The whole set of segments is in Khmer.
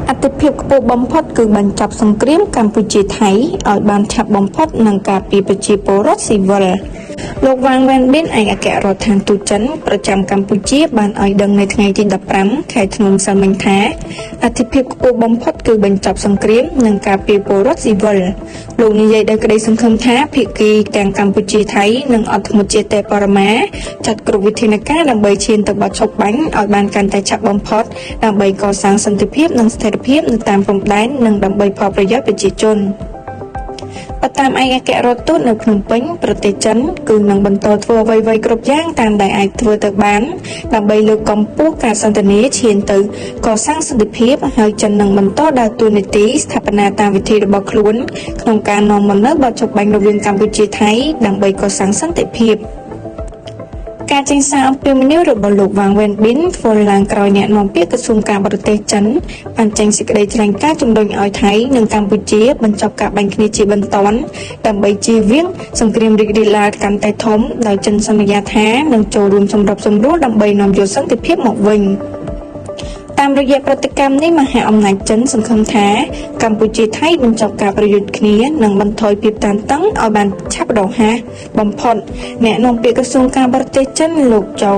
អតិភិបខ្ពស់បំផុតគឺបញ្ចប់សង្គ្រាមកម្ពុជាថៃឲ្យបានឆាប់បំផុតនិងការពារប្រជាពលរដ្ឋស៊ីវិលលោកវ៉ាងវ៉ាន់ប៊ិនឯកអគ្គរដ្ឋានទូតចិនប្រចាំកម្ពុជាបានឲ្យដឹងនៅថ្ងៃទី15ខែធ្នូម្សិលមិញថាអតិភិបខ្ពស់បំផុតគឺបញ្ចប់សង្គ្រាមនិងការពារពលរដ្ឋស៊ីវិលលោកនិយាយដោយក្តីសង្ឃឹមថាភាគីទាំងកម្ពុជាថៃនិងអន្តរជាតិបរមាចាត់គ្រប់វិធានការដើម្បីឈានទៅបទឈប់បាញ់ឲ្យបានកាន់តែឆាប់បំផុតដើម្បីកសាងសន្តិភាពនិងស្ថិរភាពនៅតាមព្រំដែននិងដើម្បីផលប្រយោជន៍ប្រជាជនតាមឯកអគ្គរដ្ឋទូតនៅភ្នំពេញប្រទេសចិនគឺនឹងបន្តធ្វើអ្វីៗគ្រប់យ៉ាងតាមដែលអាចធ្វើទៅបានដើម្បីលើកកម្ពស់ការសន្ទនាឈានទៅកសាងសន្តិភាពហើយចិននឹងបន្តដើរតួនាទីស្ថាបនាតាមវិធីរបស់ខ្លួនក្នុងការនាំមកនូវបទចុះបាញ់រវាងកម្ពុជាថៃដើម្បីកសាងសន្តិភាពការចេញសារអំពាវនាវរបស់លោកវ៉ាងវ៉ាន់ប៊ិនធ្វើឡើងក្រោយអ្នកនាំពាក្យក្រសួងការបរទេសចិនបានចេញសេចក្តីថ្លែងការណ៍ជំរុញឲ្យថៃនិងកម្ពុជាបញ្ចប់ការបាញ់គ្នាជាបន្ទាន់ដើម្បីជៀសវាងសង្គ្រាមរីករាលដាលកាន់តែធំដោយចិនសន្យាថានឹងចូលរួមសម្របសម្រួលដើម្បីនាំយកសន្តិភាពមកវិញតាមរយៈប្រតិកម្មនេះមហាអំណាចចិនសង្ឃឹមថាកម្ពុជាថៃបញ្ចប់ការប្រយុទ្ធគ្នានិងបន្ថយភាពតានតឹងឲ្យបានឆាប់រហ័សបំផុតអ្នកនាំពាក្យក្រសួងការបរទេសចិនលោកចៅ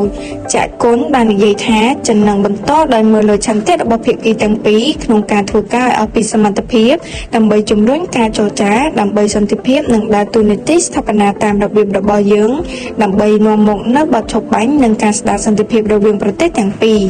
ចាក់គុនបាននិយាយថាចិននឹងបន្តដោយមើលលើឆន្ទៈរបស់ភាគីទាំងពីរក្នុងការធ្វើការឲ្យពីសមត្ថភាពដើម្បីជំរុញការចរចាដើម្បីសន្តិភាពនិងដើរតួនាទីស្ថាបនាតាមរបៀបរបស់យើងដើម្បីនាំមកនូវបទឈប់បាញ់និងការស្ដារសន្តិភាពរវាងប្រទេសទាំងពីរ